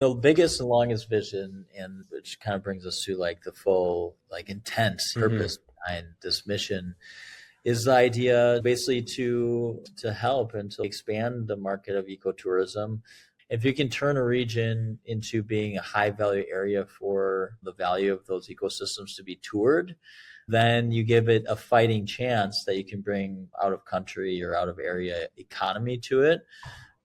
The biggest and longest vision, and which kind of brings us to like the full like intent Hmm. purpose behind this mission, is the idea basically to help and to expand the market of ecotourism. If you can turn a region into being a high value area for the value of those ecosystems to be toured, then you give it a fighting chance that you can bring out of country or out of area economy to it.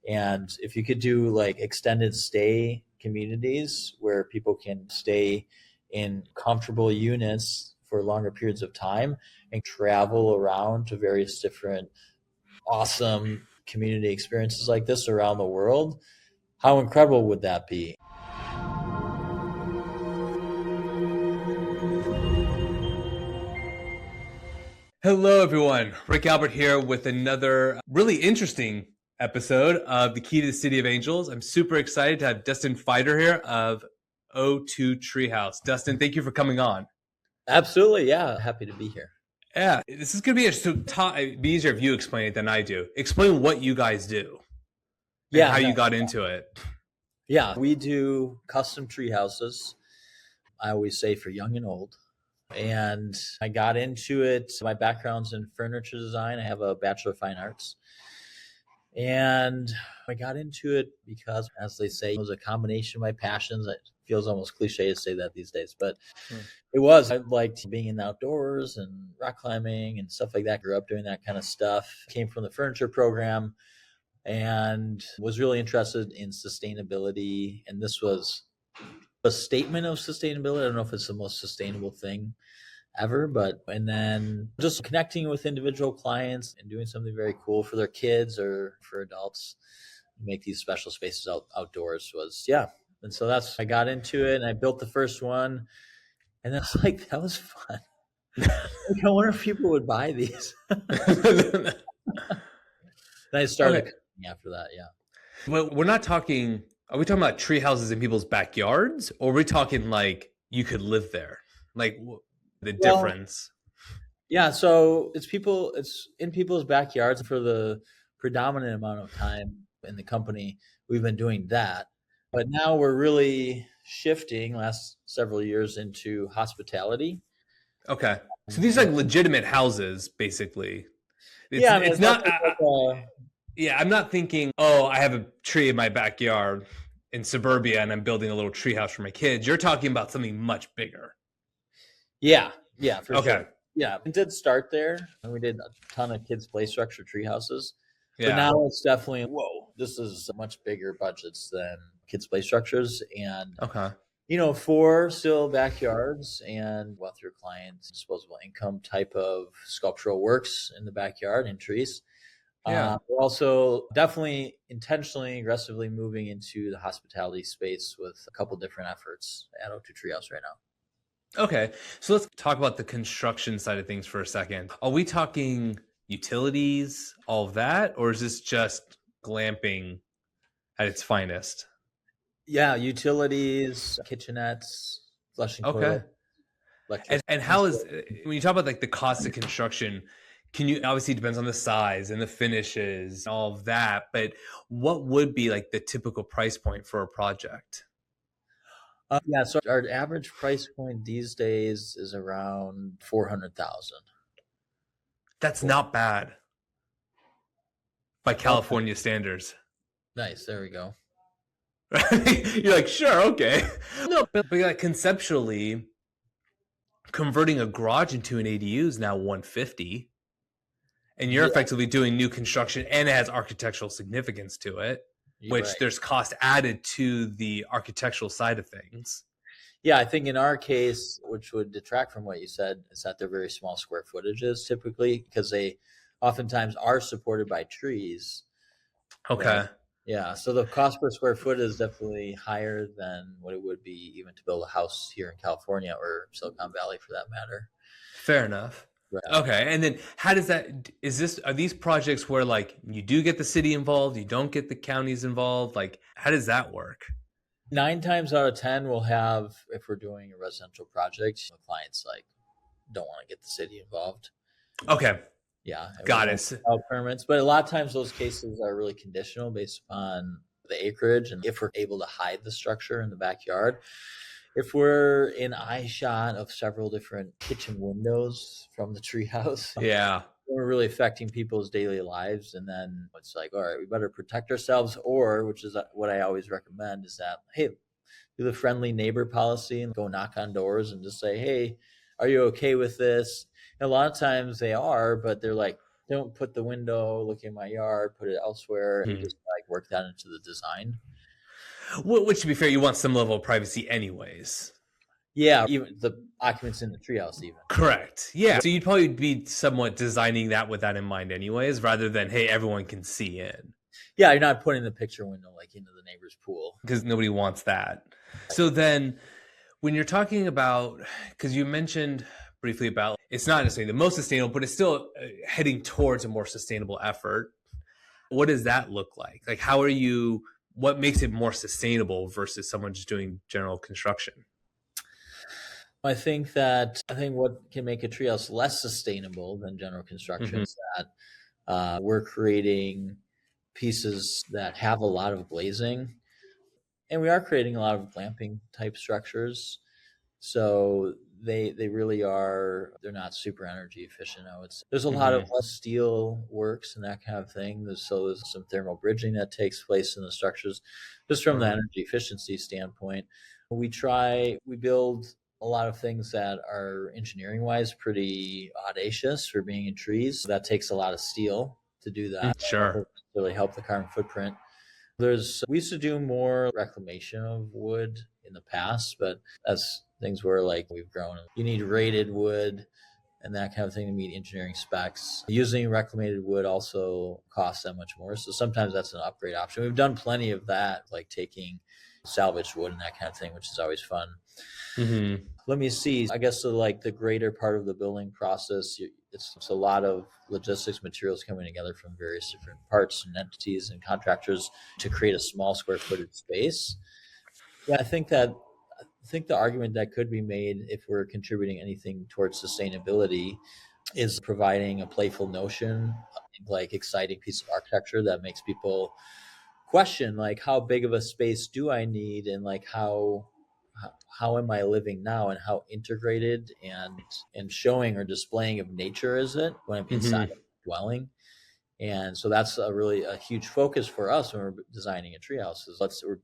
And if you could do like extended stay communities where people can stay in comfortable units for longer periods of time and travel around to various different awesome community experiences like this around the world, how incredible would that be? Hello, everyone. Rick Albert here with another really interesting episode of The Key to the City of Angels. I'm super excited to have Dustin Feider here of O2 Treehouse. Dustin, thank you for coming on. Absolutely. Yeah. Happy to be here. Yeah, this is going to be it'd be easier if you explain it than I do. Explain what you guys do and Yeah. how No, you got into it. yeah. We do custom tree houses. I always say for young and old. And I got into it. My background's in furniture design. I have a Bachelor of Fine Arts. And I got into it because, as they say, it was a combination of my passions. It feels almost cliche to say that these days, but it was. I liked being in the outdoors and rock climbing and stuff like that. Grew up doing that kind of stuff. Came from the furniture program and was really interested in sustainability. And this was a statement of sustainability. I don't know if it's the most sustainable thing ever, but and then just connecting with individual clients and doing something very cool for their kids or for adults, make these special spaces outdoors was, yeah. And so that's, I got into it and I built the first one, and then it's like, that was fun. Like, I wonder if people would buy these. And I started Okay. after that. Yeah. Well, we're not talking, are we talking about tree houses in people's backyards, or are we talking like you could live there? Like the Well, difference? yeah. So it's in people's backyards for the predominant amount of time in the company. We've been doing that. But now we're really shifting last several years into hospitality. Okay. So these are like legitimate houses, basically. It's Yeah, I mean, it's it's not not. just like Yeah, I'm not thinking. Oh, I have a tree in my backyard in suburbia, and I'm building a little tree house for my kids. You're talking about something much bigger. yeah, for sure. Okay. Yeah, it did start there, and we did a ton of kids' play structure tree houses. But Yeah. now it's definitely, whoa, this is much bigger budgets than kids' play structures. And, Okay. for still backyards and wealthier clients, disposable income type of sculptural works in the backyard and trees. Yeah. We're also definitely intentionally, aggressively moving into the hospitality space with a couple different efforts at O2 Treehouse right now. Okay. So let's talk about the construction side of things for a second. Are we talking utilities, all of that, or is this just glamping at its finest? Yeah, utilities, kitchenettes, flushing Okay. toilet, electric. And how is, when you talk about like the cost of construction, can you, obviously it depends on the size and the finishes and all of that, but what would be like the typical price point for a project? Yeah, so our average price point these days is around 400,000. That's not bad by Okay, California standards. nice. There we go. You're like, sure, okay. No, but like conceptually, converting a garage into an ADU is now 150, and you're Yeah, effectively doing new construction, and it has architectural significance to it, you're which right. there's cost added to the architectural side of things. Yeah, I think in our case, which would detract from what you said, is that they're very small square footages typically because they oftentimes are supported by trees, right? Okay, Yeah, so the cost per square foot is definitely higher than what it would be even to build a house here in California or Silicon Valley for that matter. fair enough. Right. Okay, and then how does that, are these projects where like you do get the city involved, you don't get the counties involved? Like, how does that work? 9 times out of 10, we'll have, if we're doing a residential project, the clients like don't want to get the city involved. Okay, Yeah, and we got won't it. file permits, but a lot of times those cases are really conditional based upon the acreage and if we're able to hide the structure in the backyard. If we're in eye shot of several different kitchen windows from the treehouse, Yeah. we're really affecting people's daily lives. And then it's like, all right, we better protect ourselves. Or, which is what I always recommend, is that, hey, do the friendly neighbor policy and go knock on doors and just say, hey, are you okay with this? And a lot of times they are, but they're like, don't put the window looking at my yard, put it elsewhere. And just like work that into the design. Which, to be fair, you want some level of privacy anyways. Yeah, even the occupants in the treehouse even. Correct. Yeah. So you'd probably be somewhat designing that with that in mind anyways, rather than, hey, everyone can see in. Yeah, you're not putting the picture window like into the neighbor's pool. Because nobody wants that. So then when you're talking about, because you mentioned briefly about, it's not necessarily the most sustainable, but it's still heading towards a more sustainable effort. What does that look like? Like, how are you, what makes it more sustainable versus someone just doing general construction? I think what can make a treehouse less sustainable than general construction is that we're creating pieces that have a lot of glazing, and we are creating a lot of glamping type structures. So they really are, they're not super energy efficient. There's a lot of steel works and that kind of thing. There's some thermal bridging that takes place in the structures. Just from the energy efficiency standpoint, we build a lot of things that are engineering wise pretty audacious for being in trees. That takes a lot of steel to do that. Sure. Really help the carbon footprint. We used to do more reclamation of wood in the past, but as things were like we've grown, you need rated wood and that kind of thing to meet engineering specs. Using reclaimed wood also costs that much more. So sometimes that's an upgrade option. We've done plenty of that, like taking salvaged wood and that kind of thing, which is always fun. Let me see. I guess the greater part of the building process, it's a lot of logistics materials coming together from various different parts and entities and contractors to create a small square footage space. Yeah, I think the argument that could be made if we're contributing anything towards sustainability is providing a playful notion, like exciting piece of architecture that makes people question, like, how big of a space do I need, and like how am I living now, and how integrated and showing or displaying of nature is it when I'm inside of a dwelling. And so that's a huge focus for us when we're designing a treehouse. Is we're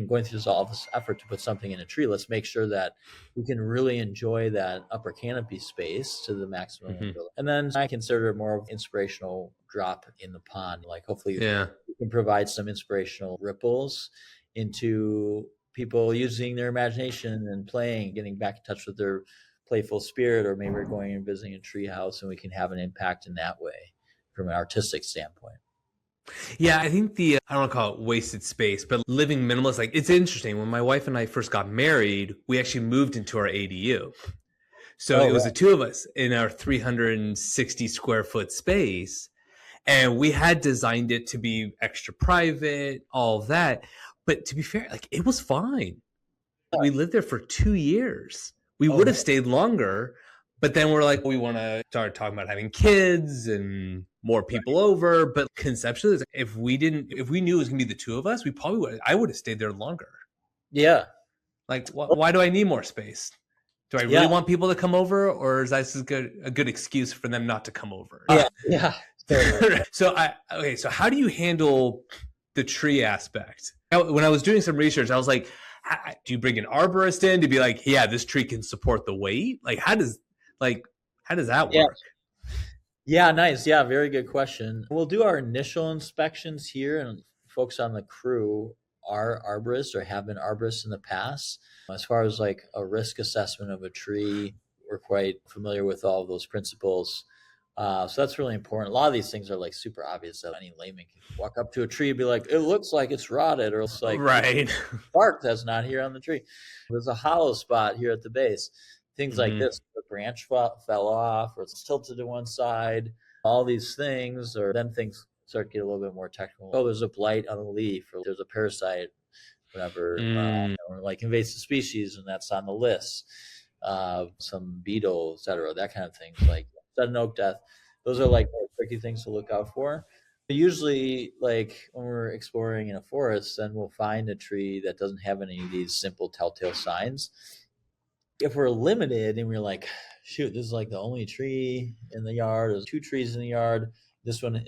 going through all this effort to put something in a tree. Let's make sure that we can really enjoy that upper canopy space to the maximum. And then I consider it more of an inspirational drop in the pond. Like hopefully we can provide some inspirational ripples into people using their imagination and playing, getting back in touch with their playful spirit, or maybe we're going and visiting a treehouse and we can have an impact in that way from an artistic standpoint. Yeah, I think I don't want to call it wasted space, but living minimalist, like it's interesting. When my wife and I first got married, we actually moved into our ADU. So it was the two of us in our 360 square foot space. And we had designed it to be extra private, all of that. But to be fair, like it was fine. We lived there for 2 years. We would have stayed longer, but then we're like, we want to start talking about having kids and more people over. But conceptually, if we knew it was going to be the two of us, I would have stayed there longer. Yeah. Like, why do I need more space? Do I really want people to come over, or is that a good excuse for them not to come over? Yeah. So how do you handle the tree aspect? When I was doing some research, I was like, do you bring an arborist in to be like, yeah, this tree can support the weight? Like, how does that work? Yeah, nice. Yeah, very good question. We'll do our initial inspections here, and folks on the crew are arborists or have been arborists in the past. As far as like a risk assessment of a tree, we're quite familiar with all of those principles. So that's really important. A lot of these things are like super obvious that any layman can walk up to a tree and be like, it looks like it's rotted, or it's like bark that's not here on the tree. There's a hollow spot here at the base. Things like this, the branch fell off, or it's tilted to one side, all these things, or then things start to get a little bit more technical. Oh, there's a blight on the leaf, or there's a parasite, whatever, or like invasive species, and that's on the list. Some beetle, et cetera, that kind of thing. Like sudden oak death. Those are like tricky things to look out for. Usually, like when we're exploring in a forest, then we'll find a tree that doesn't have any of these simple telltale signs. If we're limited and we're like, shoot, this is like the only tree in the yard, there's 2 trees in the yard, this one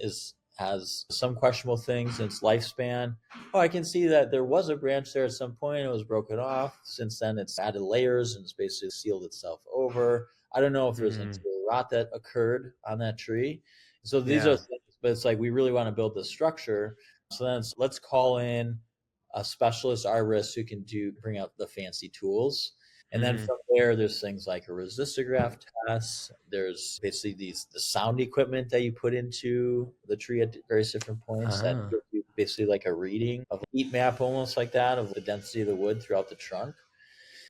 has some questionable things in its lifespan. Oh, I can see that there was a branch there at some point, it was broken off. Since then, it's added layers and it's basically sealed itself over. I don't know if there's Mm, interior rot that occurred on that tree. So these are yeah. things, but it's like we really want to build this structure. So then let's call in a specialist arborist who can bring out the fancy tools. And then Hmm. from there, there's things like a resistograph test. There's basically the sound equipment that you put into the tree at various different points that Ah, gives you basically like a reading of a heat map, almost like that, of the density of the wood throughout the trunk.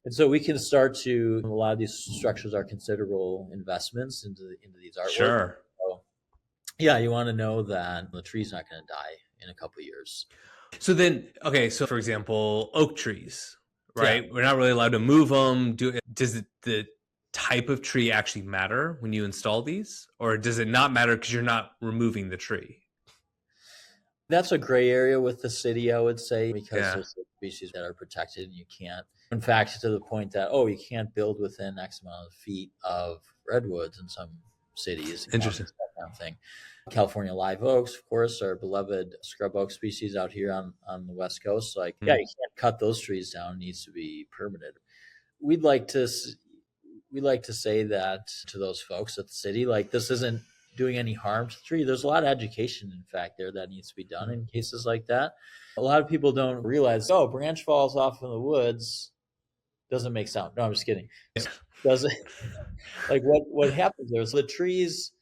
And so we can start to, a lot of these structures are considerable investments into these artworks. sure. So yeah, you want to know that the tree's not going to die in a couple of years. So then, okay, so for example, oak trees, Yeah. right? We're not really allowed to move them. Does the type of tree actually matter when you install these? Or does it not matter because you're not removing the tree? That's a gray area with the city, I would say, because Yeah, there's species that are protected and you can't. In fact, to the point that, oh, you can't build within X amount of feet of redwoods in some cities, interesting. counties, that kind of thing. California live oaks, of course, our beloved scrub oak species out here on the West Coast. Like, yeah, Mm. you can't cut those trees down. It needs to be permitted. We'd like to we like to say that to those folks at the city, like this isn't doing any harm to the tree. There's a lot of education, in fact, there that needs to be done in cases like that. A lot of people don't realize, oh, branch falls off in the woods, doesn't make sound. No, I'm just kidding. Yeah. Doesn't like what happens there is the tree's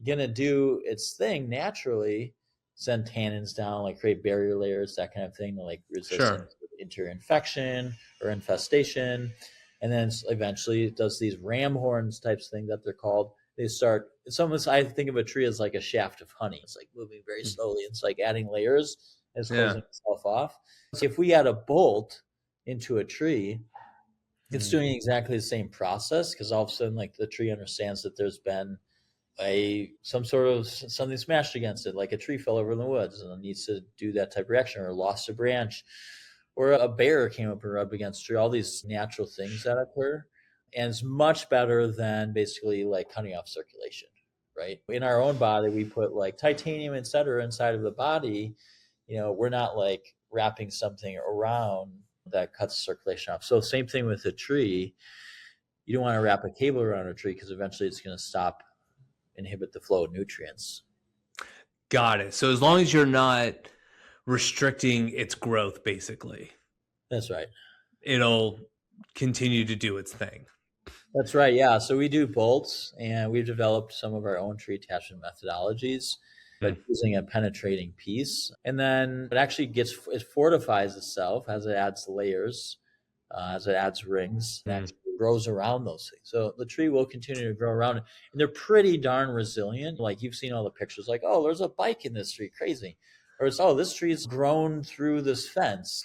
gonna do its thing naturally, send tannins down, like create barrier layers, that kind of thing, to like resist Sure. interior infection or infestation. And then eventually it does these ram horns types thing that they're called. They start, it's almost, I think of a tree as like a shaft of honey. It's like moving very slowly. It's like adding layers and it's Yeah. closing itself off. So if we add a bolt into a tree, it's Mm. doing exactly the same process, because all of a sudden, like the tree understands that there's been some sort of something smashed against it, like a tree fell over in the woods and it needs to do that type of reaction, or lost a branch, or a bear came up and rubbed against a tree. All these natural things that occur, and it's much better than basically like cutting off circulation. Right, in our own body, we put like titanium, etc., inside of the body. We're not like wrapping something around that cuts circulation off. So same thing with a tree. You don't want to wrap a cable around a tree because eventually it's going to inhibit the flow of nutrients. Got it. So as long as you're not restricting its growth, basically, That's right. it'll continue to do its thing. That's right. Yeah. So we do bolts, and we've developed some of our own tree attachment methodologies, but using a penetrating piece. And then it fortifies itself as it adds layers, as it adds rings, and actually grows around those things. So the tree will continue to grow around it. And they're pretty darn resilient. Like you've seen all the pictures, like, oh, there's a bike in this tree, crazy. Or it's, oh, this tree's grown through this fence.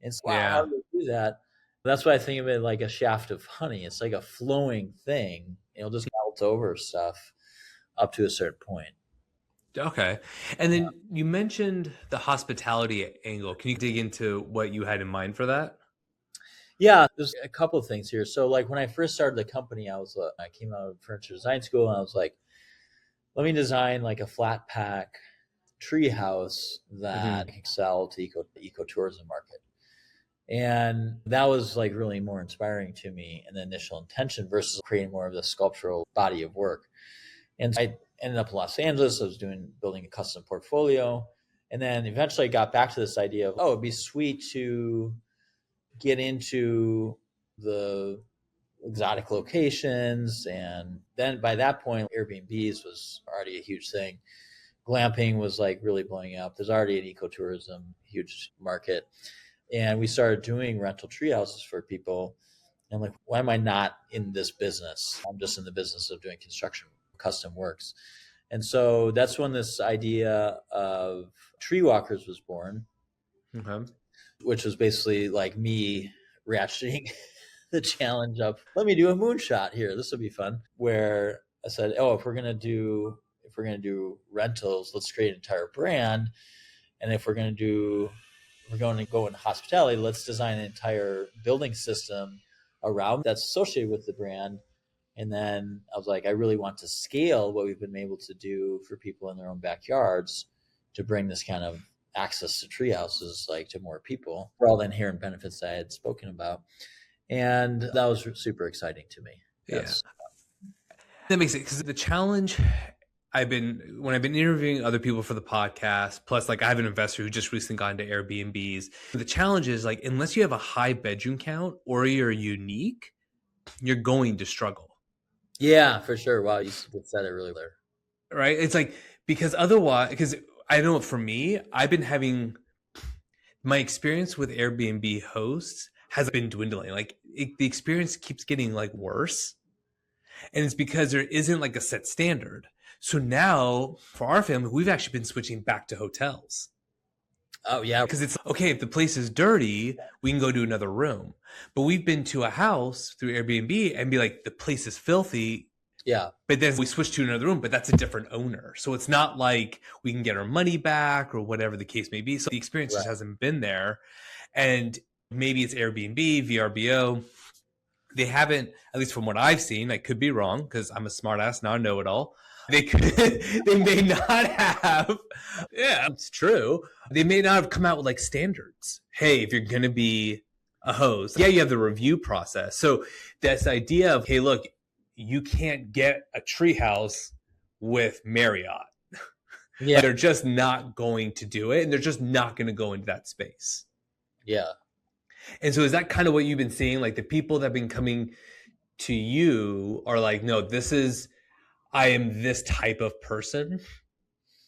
And so, wow, how Yeah. do they do that? That's why I think of it like a shaft of honey. It's like a flowing thing. It'll just melt over stuff up to a certain point. Okay. And then you mentioned the hospitality angle. Can you dig into what you had in mind for that? Yeah, there's a couple of things here. So, like when I first started the company, I came out of furniture design school, and I was like, let me design like a flat pack tree house that Mm-hmm. can sell to ecotourism market. And that was like really more inspiring to me in the initial intention versus creating more of the sculptural body of work. And I ended up in Los Angeles. I was building a custom portfolio. And then eventually I got back to this idea of, oh, it'd be sweet to get into the exotic locations. And then by that point, Airbnbs was already a huge thing. Glamping was like really blowing up. There's already an ecotourism huge market. And we started doing rental tree houses for people. And I'm like, why am I not in this business? I'm just in the business of doing construction, custom works. And so that's when this idea of Treewalkers was born, Okay. which was basically like me ratcheting the challenge of, let me do a moonshot here. This will be fun. Where I said, oh, if we're we're going to do rentals, let's create an entire brand. And if we're going to go in hospitality, let's design an entire building system around that's associated with the brand. And then I was like, I really want to scale what we've been able to do for people in their own backyards to bring this kind of access to tree houses, like to more people, for all the inherent benefits I had spoken about. And that was super exciting to me. Yes. Yeah. That makes it, because the challenge when I've been interviewing other people for the podcast, plus like I have an investor who just recently got into Airbnbs. The challenge is like, unless you have a high bedroom count or you're unique, you're going to struggle. Yeah, for sure. Wow, you said it really there. Right? It's like, because otherwise, because I know for me, I've been having my experience with Airbnb hosts has been dwindling. Like the experience keeps getting like worse. And it's because there isn't like a set standard. So now for our family, we've actually been switching back to hotels. Oh, yeah. Because it's okay, if the place is dirty, we can go to another room. But we've been to a house through Airbnb and be like, the place is filthy. Yeah. But then we switch to another room, but that's a different owner. So it's not like we can get our money back or whatever the case may be. So the experience just hasn't been there. And maybe it's Airbnb, VRBO. They haven't, at least from what I've seen, I could be wrong because I'm a smart ass, now I know it all. They may not have, yeah, it's true. They may not have come out with like standards. Hey, if you're going to be a host, yeah, you have the review process. So this idea of, hey, look, you can't get a treehouse with Marriott. Yeah. They're just not going to do it. And they're just not going to go into that space. Yeah. And so is that kind of what you've been seeing? Like the people that have been coming to you are like, no, I am this type of person.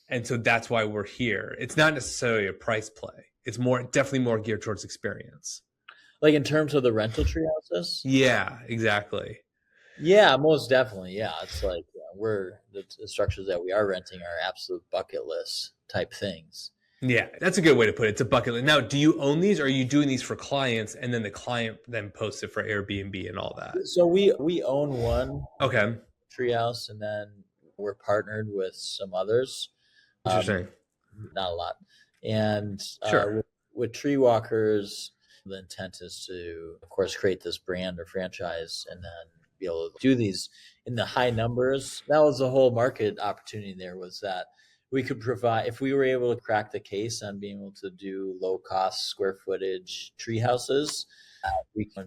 And so that's why we're here. It's not necessarily a price play. It's definitely more geared towards experience. Like in terms of the rental tree houses? Yeah, exactly. Yeah, most definitely. Yeah. It's like the structures that we are renting are absolute bucket list type things. Yeah, that's a good way to put it. It's a bucket list. Now, do you own these or are you doing these for clients and then the client then posts it for Airbnb and all that? So we own one treehouse and then we're partnered with some others. Interesting. Not a lot. And sure. With Treewalkers, the intent is to, of course, create this brand or franchise and then be able to do these in the high numbers. That was the whole market opportunity there, was that we could provide, if we were able to crack the case on being able to do low cost square footage tree houses,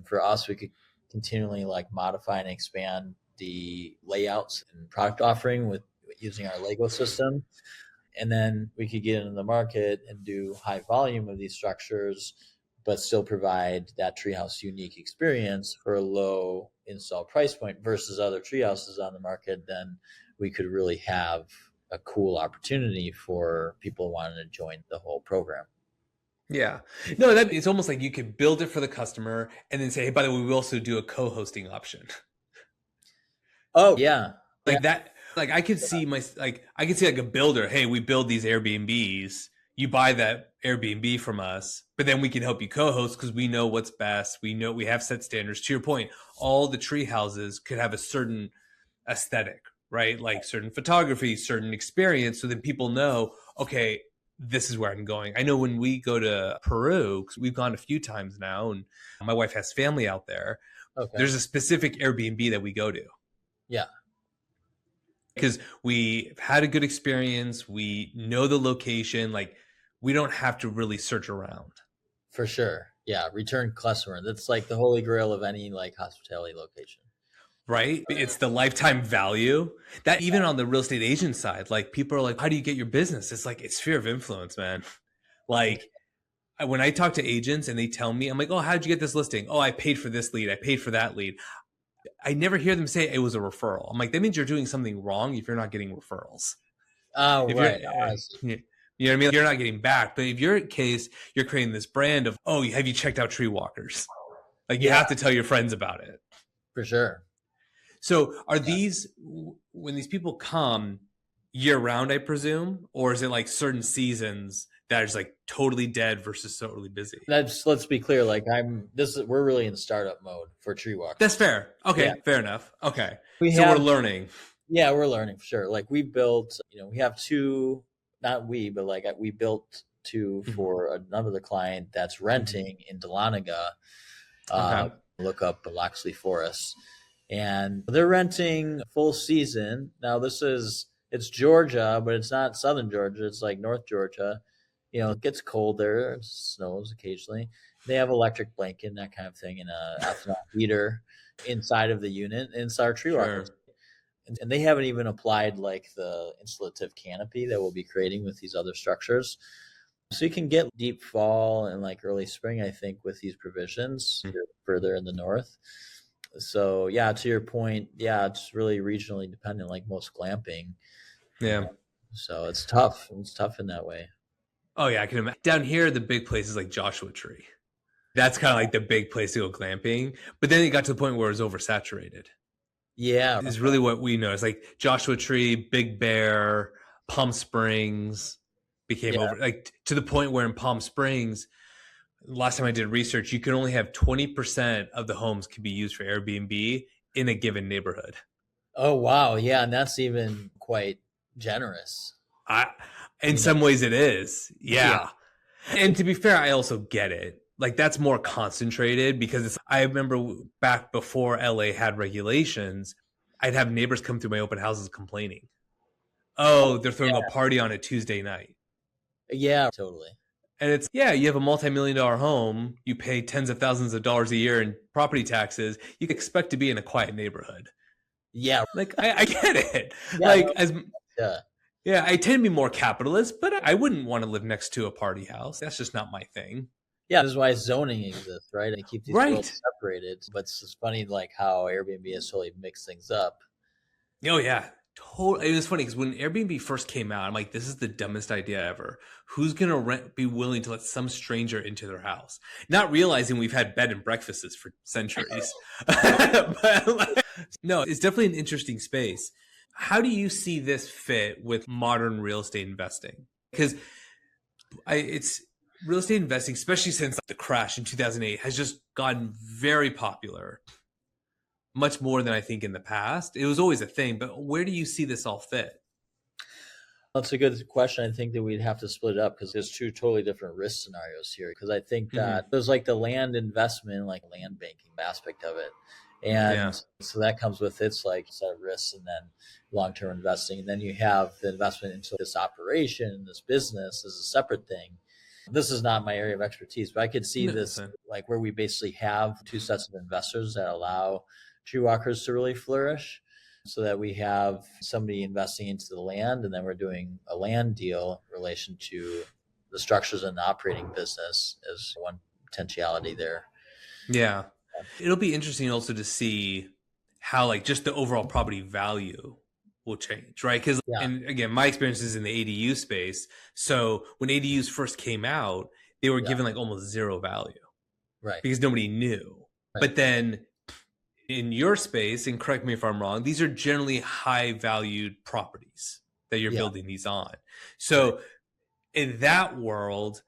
for us, we could continually like modify and expand the layouts and product offering with using our Lego system. And then we could get into the market and do high volume of these structures, but still provide that treehouse unique experience for a low install price point versus other treehouses on the market. Then we could really have a cool opportunity for people wanting to join the whole program. Yeah. No, it's almost like you could build it for the customer and then say, hey, by the way, we also do a co-hosting option. Oh, yeah. Like that. Like I could see like a builder, hey, we build these Airbnbs, you buy that Airbnb from us, but then we can help you co-host because we know what's best. We know we have set standards. To your point, all the tree houses could have a certain aesthetic, right? Like certain photography, certain experience. So then people know, okay, this is where I'm going. I know when we go to Peru, because we've gone a few times now and my wife has family out there. Okay. There's a specific Airbnb that we go to. Yeah. Because we've had a good experience. We know the location. Like we don't have to really search around. For sure. Yeah. Return customer. That's like the holy grail of any like hospitality location. Right? It's the lifetime value that even on the real estate agent side, like people are like, how do you get your business? It's like, it's sphere of influence, man. Like when I talk to agents and they tell me, I'm like, oh, how'd you get this listing? Oh, I paid for this lead. I paid for that lead. I never hear them say it was a referral. I'm like, that means you're doing something wrong if you're not getting referrals. Oh, right. You know what I mean? You're not getting back. But if your case, you're creating this brand of, oh, have you checked out Treewalkers? Like you have to tell your friends about it. For sure. So are these, when these people come year round, I presume, or is it like certain seasons that is like totally dead versus totally busy? Let's be clear. Like we're really in startup mode for Treewalkers. That's fair. Okay. Yeah. Fair enough. Okay. We're learning. Yeah, we're learning for sure. Like we built, we have two, not we, but like we built two Mhm. for another client that's renting in Dahlonega. Okay. Look up Loxley Forest, and they're renting full season. Now it's Georgia, but it's not southern Georgia. It's like North Georgia. It gets colder, it snows occasionally. They have electric blanket, that kind of thing, and a ethanol heater inside of the unit. And it's our Treewalkers. Sure. And they haven't even applied like the insulative canopy that we'll be creating with these other structures. So you can get deep fall and like early spring, I think, with these provisions further in the north. So yeah, to your point, yeah, it's really regionally dependent, like most glamping. Yeah. So it's tough. It's tough in that way. Oh yeah, I can imagine. Down here, the big place is like Joshua Tree. That's kind of like the big place to go glamping. But then it got to the point where it was oversaturated. Yeah. Is really what we noticed. Like Joshua Tree, Big Bear, Palm Springs became over, like to the point where in Palm Springs, last time I did research, you can only have 20% of the homes can be used for Airbnb in a given neighborhood. Oh wow, yeah, and that's even quite generous. In some ways it is. Yeah. And to be fair, I also get it. Like that's more concentrated because I remember back before LA had regulations, I'd have neighbors come through my open houses complaining. Oh, they're throwing a party on a Tuesday night. Yeah, totally. And it's, you have a multi-million-dollar home, you pay tens of thousands of dollars a year in property taxes, you can expect to be in a quiet neighborhood. Yeah. Like, I get it. I tend to be more capitalist, but I wouldn't want to live next to a party house. That's just not my thing. Yeah, this is why zoning exists, right? And keep these worlds separated. But it's just funny, like how Airbnb has totally mixed things up. Oh yeah, totally. It was funny because when Airbnb first came out, I'm like, this is the dumbest idea ever. Who's gonna be willing to let some stranger into their house? Not realizing we've had bed and breakfasts for centuries. But no, it's definitely an interesting space. How do you see this fit with modern real estate investing? Because it's real estate investing, especially since the crash in 2008, has just gotten very popular, much more than I think in the past. It was always a thing, but where do you see this all fit? That's a good question. I think that we'd have to split it up because there's two totally different risk scenarios here. Because I think that there's like the land investment, like land banking aspect of it. And so that comes with its like set of risks and then long-term investing. And then you have the investment into this operation, this business is a separate thing. This is not my area of expertise, but I could see this like where we basically have two sets of investors that allow Treewalkers to really flourish, so that we have somebody investing into the land and then we're doing a land deal in relation to the structures and the operating business as one potentiality there. Yeah. It'll be interesting also to see how like just the overall property value will change, right? Because and again, my experience is in the ADU space. So when ADUs first came out, they were given like almost zero value, right? Because nobody knew. Right. But then in your space, and correct me if I'm wrong, these are generally high valued properties that you're building these on. So in that world,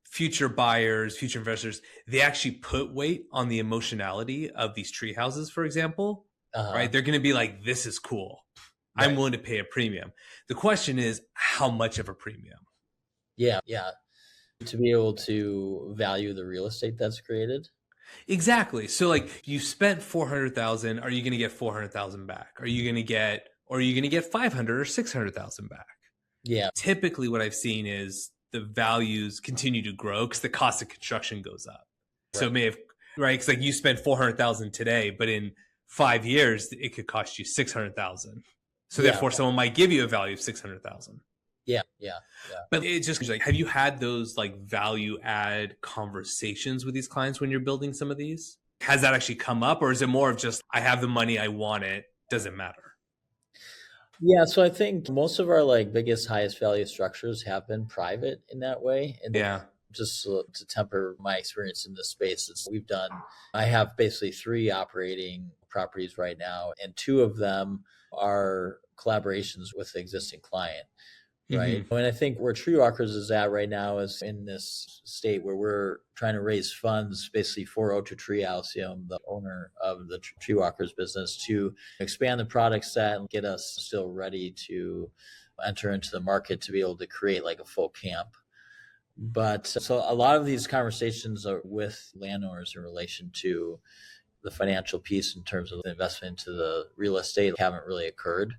future buyers, future investors, they actually put weight on the emotionality of these tree houses, for example, right? They're going to be like, this is cool. Right. I'm willing to pay a premium. The question is, how much of a premium? Yeah. To be able to value the real estate that's created. Exactly. So like you spent 400,000, are you going to get 400,000 back? Are you going to get 500 or 600,000 back? Yeah. Typically what I've seen is the values continue to grow because the cost of construction goes up. Right. So it may have, right? Because like you spent 400,000 today, but in 5 years, it could cost you 600,000. So therefore someone might give you a value of 600,000. Yeah. But it's just like, have you had those like value add conversations with these clients when you're building some of these? Has that actually come up, or is it more of just, I have the money, I want it, doesn't matter? Yeah, so I think most of our like biggest, highest value structures have been private in that way. And just to temper my experience in this space, I have basically 3 operating properties right now, and 2 of them are collaborations with the existing client. right? And I think where Treewalkers is at right now is in this state where we're trying to raise funds basically for O2 Treehouse, the owner of the Treewalkers business, to expand the product set and get us still ready to enter into the market to be able to create like a full camp. But so a lot of these conversations are with landowners in relation to the financial piece in terms of the investment into the real estate haven't really occurred.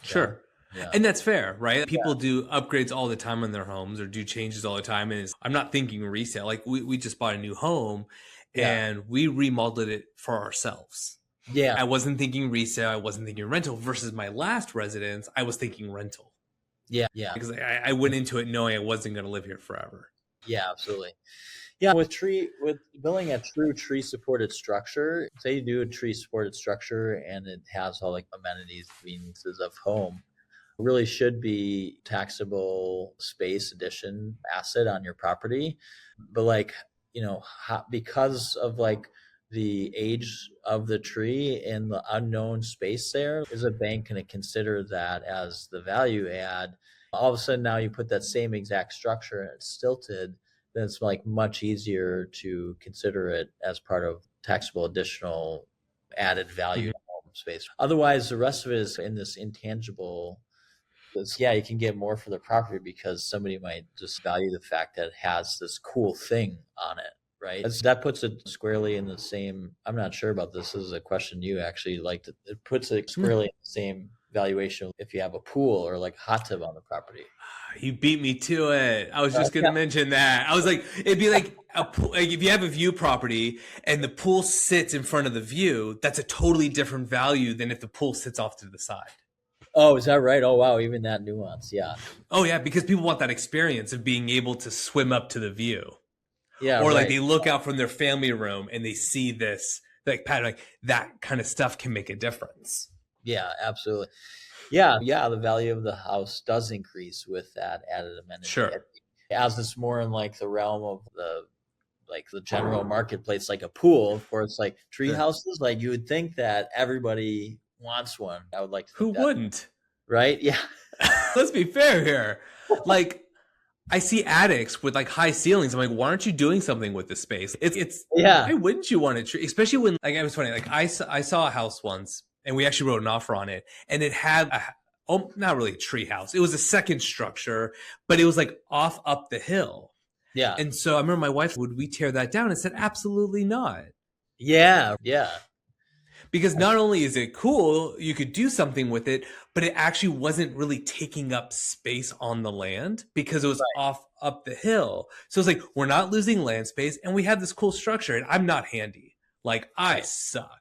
Sure. Yeah. And that's fair, right? People do upgrades all the time in their homes or do changes all the time. And I'm not thinking resale. Like we just bought a new home and we remodeled it for ourselves. Yeah. I wasn't thinking resale. I wasn't thinking rental versus my last residence. I was thinking rental. Yeah. Yeah. Because I went into it knowing I wasn't going to live here forever. Yeah, absolutely. Yeah, with building a true tree supported structure, say you do a tree supported structure and it has all like amenities, conveniences of home, really should be taxable space addition asset on your property. But like, because of like the age of the tree and the unknown space there, is a bank going to consider that as the value add? All of a sudden now you put that same exact structure and it's stilted, then it's like much easier to consider it as part of taxable additional added value home space. Otherwise, the rest of it is in this intangible. You can get more for the property because somebody might just value the fact that it has this cool thing on it, right? That puts it squarely in the same. I'm not sure about this. This is a question you actually liked. It puts it squarely in the same valuation if you have a pool or like a hot tub on the property. You beat me to it. I was just going to mention that. I was like, it'd be like a pool, like if you have a view property and the pool sits in front of the view, that's a totally different value than if the pool sits off to the side. Oh, is that right? Oh, wow. Even that nuance. Yeah. Oh, yeah. Because people want that experience of being able to swim up to the view. Yeah. Or like they look out from their family room and they see this like pattern, like that kind of stuff can make a difference. Yeah, absolutely. Yeah. The value of the house does increase with that added amenity. Sure. As it's more in like the realm of the general marketplace, like a pool, of course, like tree houses, like you would think that everybody wants one. I would like to think Who wouldn't? Right? Yeah. Let's be fair here. Like I see attics with like high ceilings. I'm like, why aren't you doing something with this space? It's why wouldn't you want a tree? Especially when like it was funny. Like I saw a house once and we actually wrote an offer on it and it had not really a tree house. It was a second structure, but it was like off up the hill. Yeah. And so I remember my wife, would we tear that down? And said, absolutely not. Yeah. Yeah. Because not only is it cool, you could do something with it, but it actually wasn't really taking up space on the land because it was off up the hill. So it's like, we're not losing land space and we have this cool structure and I'm not handy. Like I suck.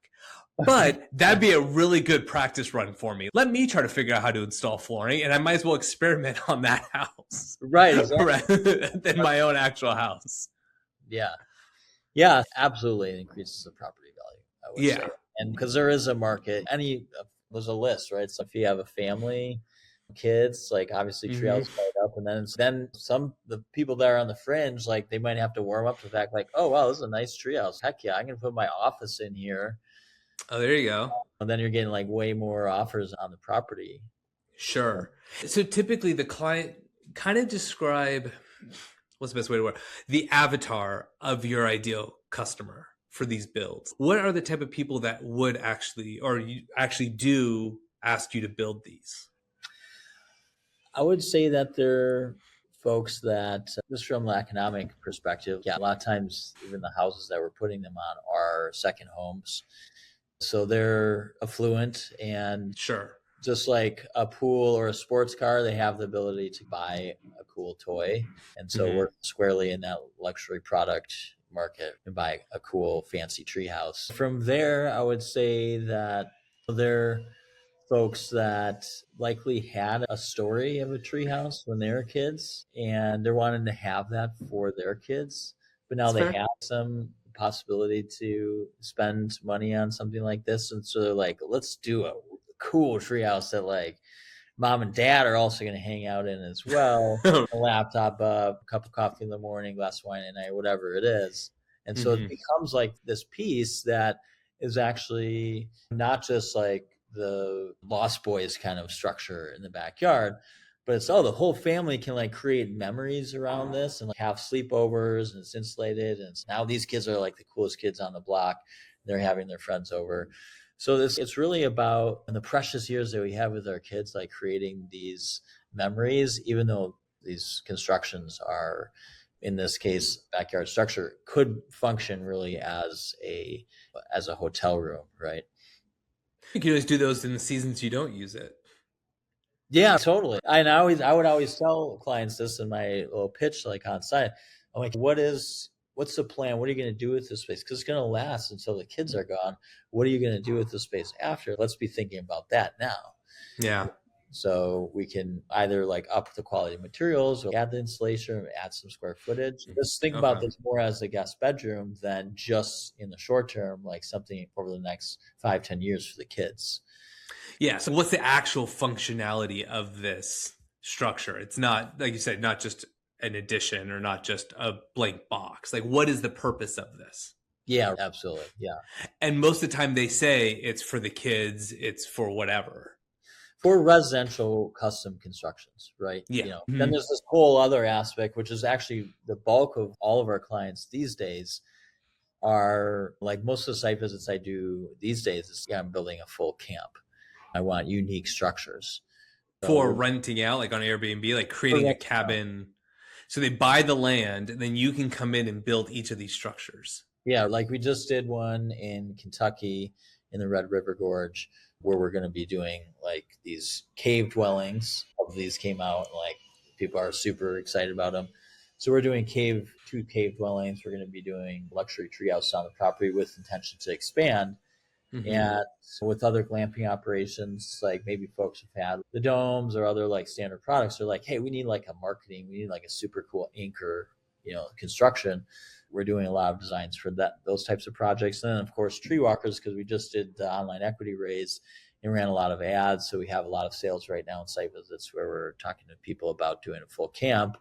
But that'd be a really good practice run for me. Let me try to figure out how to install flooring and I might as well experiment on that house. Right. Exactly. Than my own actual house. Yeah. Yeah, absolutely. It increases the property value, I would say. And because there is a market, there's a list, right? So if you have a family, kids, like obviously treehouse light up, and then the people that are on the fringe, like they might have to warm up to the fact, like, oh wow, this is a nice treehouse. Heck yeah, I'm gonna put my office in here. Oh, there you go. And then you're getting like way more offers on the property. Sure. So typically the client kind of describe what's the best way to word the avatar of your ideal customer for these builds. What are the type of people that would actually do ask you to build these? I would say that they're folks that, just from an economic perspective, a lot of times even the houses that we're putting them on are second homes. So they're affluent and just like a pool or a sports car, they have the ability to buy a cool toy. And so we're squarely in that luxury product market and buy a cool fancy treehouse. From there, I would say that they're folks that likely had a story of a treehouse when they were kids and they're wanting to have that for their kids. But now they have some possibility to spend money on something like this. And so they're like, let's do a cool treehouse that like mom and dad are also going to hang out in as well. A laptop up, a cup of coffee in the morning, glass of wine at night, whatever it is. And so it becomes like this piece that is actually not just like the Lost Boys kind of structure in the backyard, but it's, oh, the whole family can like create memories around this and like have sleepovers, and it's insulated. And now these kids are like the coolest kids on the block. They're having their friends over. So it's really about in the precious years that we have with our kids, like creating these memories, even though these constructions are, in this case, backyard structure, could function really as a hotel room, right? You can always do those in the seasons you don't use it. Yeah, totally. And I would always tell clients this in my little pitch, like on site. I'm like, what's the plan? What are you going to do with this space? Because it's going to last until the kids are gone. What are you going to do with the space after? Let's be thinking about that now. Yeah. So we can either like up the quality of materials or add the insulation or add some square footage. Just think about this more as a guest bedroom than just in the short term, like something over the next 5-10 years for the kids. Yeah. So what's the actual functionality of this structure? It's not, like you said, not just an addition or not just a blank box. Like, what is the purpose of this? Yeah, absolutely. Yeah. And most of the time they say it's for the kids, it's for whatever. For residential custom constructions, right? Yeah. You know, then there's this whole other aspect, which is actually the bulk of all of our clients these days are like most of the site visits I do these days is, yeah, I'm building a full camp. I want unique structures. For renting out, like on Airbnb, like creating a cabin. So they buy the land and then you can come in and build each of these structures. Yeah, like we just did one in Kentucky in the Red River Gorge where we're going to be doing like these cave dwellings. Of these came out, like people are super excited about them. So we're doing two cave dwellings. We're going to be doing luxury treehouse on the property with intention to expand. Mm-hmm. And with other glamping operations, like maybe folks have had the domes or other like standard products, they're like, hey, we need like a marketing, we need like a super cool anchor, construction. We're doing a lot of designs for those types of projects. And then of course, Treewalkers, because we just did the online equity raise and ran a lot of ads. So we have a lot of sales right now in site visits where we're talking to people about doing a full camp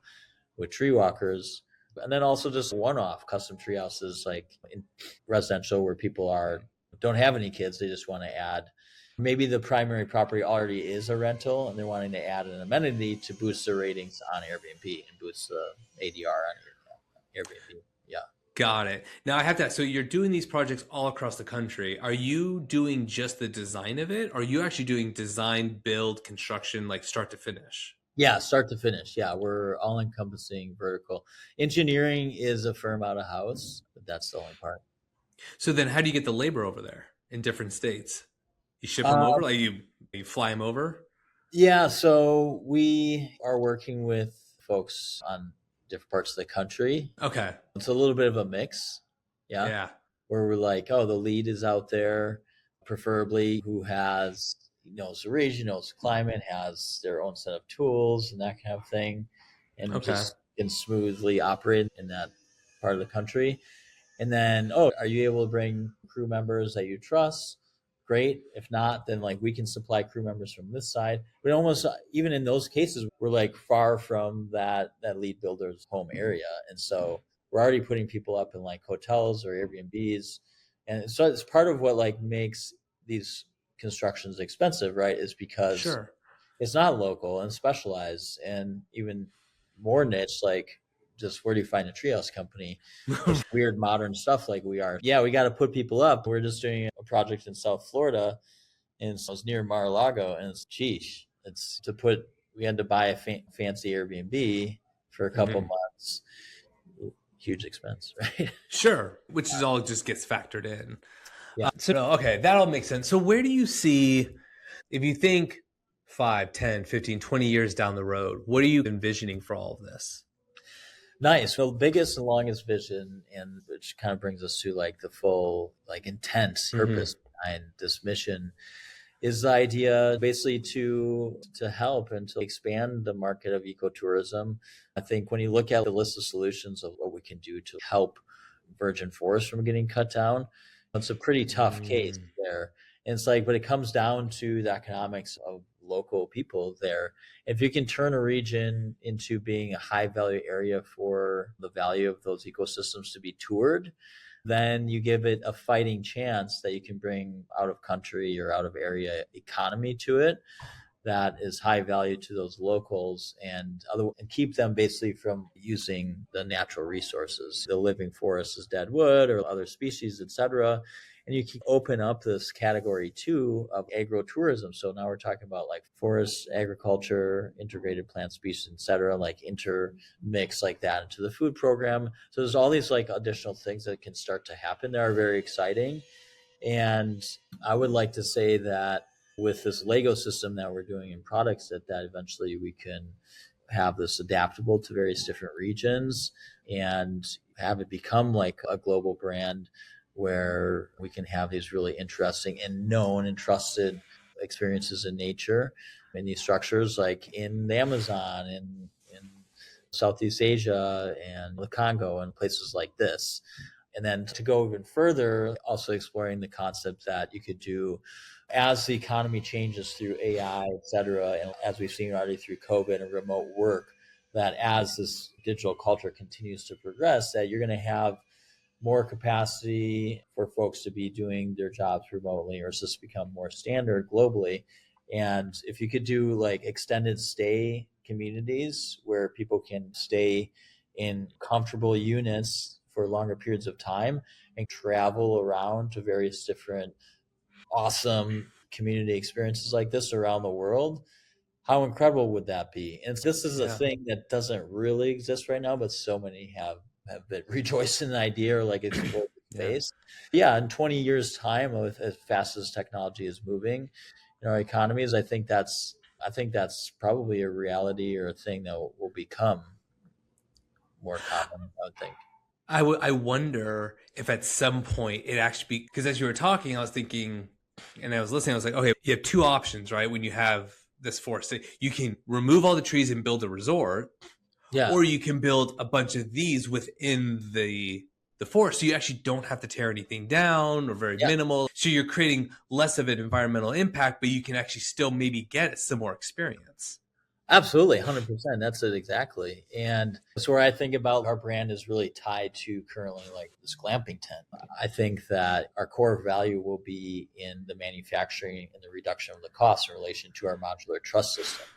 with Treewalkers. And then also just one-off custom treehouses like in residential where people don't have any kids. They just want to add, maybe the primary property already is a rental and they're wanting to add an amenity to boost their ratings on Airbnb and boost the ADR on Airbnb. Yeah. Got it. Now I have to ask, so you're doing these projects all across the country. Are you doing just the design of it? Or are you actually doing design, build, construction, like start to finish? Yeah, start to finish. Yeah, we're all encompassing vertical. Engineering is a firm out of house, but that's the only part. So then how do you get the labor over there in different states? You ship them over? Like you fly them over? Yeah, so we are working with folks on different parts of the country. Okay. It's a little bit of a mix. Yeah. Yeah. Where we're like, oh, the lead is out there, preferably who knows the region, knows the climate, has their own set of tools and that kind of thing. And just can smoothly operate in that part of the country. And then, are you able to bring crew members that you trust? Great. If not, then like we can supply crew members from this side. But almost even in those cases, we're like far from that lead builder's home area. And so we're already putting people up in like hotels or Airbnbs. And so it's part of what like makes these constructions expensive, right? Is because it's not local and specialized and even more niche, like just where do you find a treehouse company? Weird modern stuff like we are. Yeah, we got to put people up. We're just doing a project in South Florida and so it's near Mar-a-Lago and it's cheesh. We had to buy a fancy Airbnb for a couple months. Huge expense, right? Sure. Which is all just gets factored in. Yeah. Okay, that all makes sense. So where do you see, if you think 5, 10, 15, 20 years down the road, what are you envisioning for all of this? Nice. Well, biggest and longest vision, and which kind of brings us to like the full like intense purpose behind this mission, is the idea basically to help and to expand the market of ecotourism. I think when you look at the list of solutions of what we can do to help virgin forests from getting cut down, it's a pretty tough case there. And it's like, but it comes down to the economics of local people there. If you can turn a region into being a high value area for the value of those ecosystems to be toured, then you give it a fighting chance that you can bring out of country or out of area economy to it. that is high value to those locals and keep them basically from using the natural resources, the living forest as dead wood or other species, etc. And you can open up this category too of agrotourism. So now we're talking about like forest agriculture, integrated plant species, etc., like intermix like that into the food program. So there's all these like additional things that can start to happen that are very exciting. And I would like to say that with this Lego system that we're doing in products, that eventually we can have this adaptable to various different regions and have it become like a global brand where we can have these really interesting and known and trusted experiences in nature in these structures, like in the Amazon and in Southeast Asia and the Congo and places like this. And then to go even further, also exploring the concept that you could do as the economy changes through AI, et cetera, and as we've seen already through COVID and remote work, that as this digital culture continues to progress, that you're going to have more capacity for folks to be doing their jobs remotely, or it's just become more standard globally. And if you could do like extended stay communities where people can stay in comfortable units for longer periods of time and travel around to various different awesome community experiences like this around the world, how incredible would that be? And this is a thing that doesn't really exist right now, but so many have been rejoicing in the idea or like explored the space. Yeah, in 20 years' time, with as fast as technology is moving in our economies, I think that's probably a reality or a thing that will become more common, I would think. I wonder if at some point it actually because as you were talking, I was thinking, and I was listening, I was like, okay, you have two options, right? When you have this forest, you can remove all the trees and build a resort, or you can build a bunch of these within the forest, so you actually don't have to tear anything down or very minimal. So you're creating less of an environmental impact, but you can actually still maybe get a similar experience. Absolutely, 100%. That's it exactly. And so where I think about our brand is really tied to currently like this glamping tent. I think that our core value will be in the manufacturing and the reduction of the cost in relation to our modular truss system.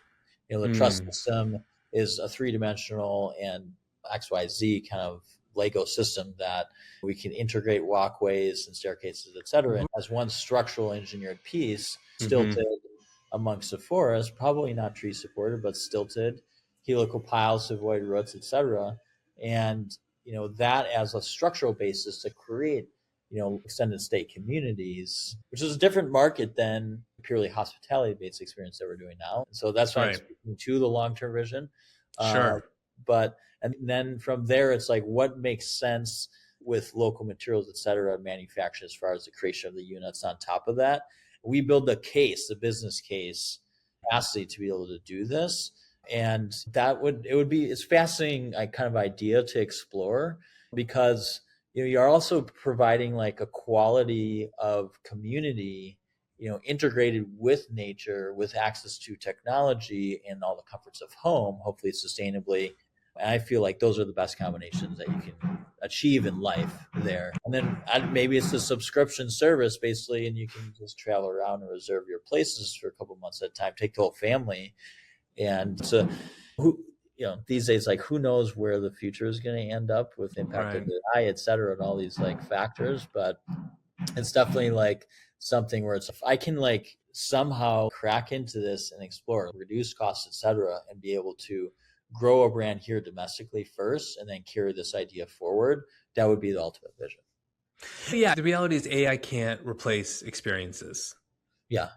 The truss system is a three-dimensional and XYZ kind of Lego system that we can integrate walkways and staircases, et cetera, as one structural engineered piece, stilted amongst the forest, probably not tree supported, but stilted, helical piles to avoid roots, etc. And that as a structural basis to create extended stay communities, which is a different market than purely hospitality based experience that we're doing now. And so that's why I'm speaking to the long term vision. And then from there, it's like what makes sense with local materials, et cetera, manufactured as far as the creation of the units on top of that. We build the business case, capacity to be able to do this. And it's fascinating kind of idea to explore because, you're also providing like a quality of community, integrated with nature, with access to technology and all the comforts of home, hopefully sustainably. And I feel like those are the best combinations that you can achieve in life there. And then maybe it's a subscription service basically, and you can just travel around and reserve your places for a couple months at a time, take the whole family. And so these days, like who knows where the future is going to end up with impact of AI, et cetera, and all these like factors. But it's definitely like something where it's, if I can like somehow crack into this and explore, reduce costs, et cetera, and be able to grow a brand here domestically first and then carry this idea forward, that would be the ultimate vision. Yeah, the reality is AI can't replace experiences. Yeah.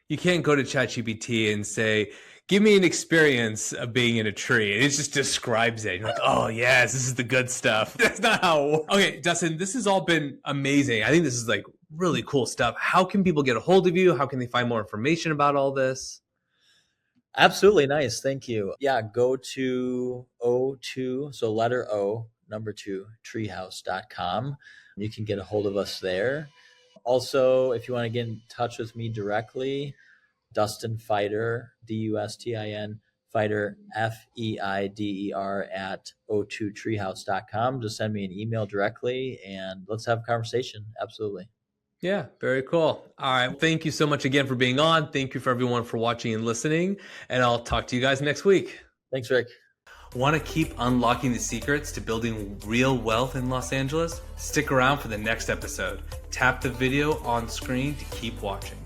You can't go to ChatGPT and say, give me an experience of being in a tree. And it just describes it. You're like, oh, yes, this is the good stuff. That's not how it works. Okay, Dustin, this has all been amazing. I think this is like really cool stuff. How can people get a hold of you? How can they find more information about all this? Absolutely. Nice. Thank you. Yeah. Go to O2, so letter O, number 2, treehouse.com. You can get a hold of us there. Also, if you want to get in touch with me directly, Dustin Feider, Dustin Feider, Feider at O2Treehouse.com. Just send me an email directly and let's have a conversation. Absolutely. Yeah, very cool. All right. Thank you so much again for being on. Thank you for everyone for watching and listening. And I'll talk to you guys next week. Thanks, Rick. Want to keep unlocking the secrets to building real wealth in Los Angeles? Stick around for the next episode. Tap the video on screen to keep watching.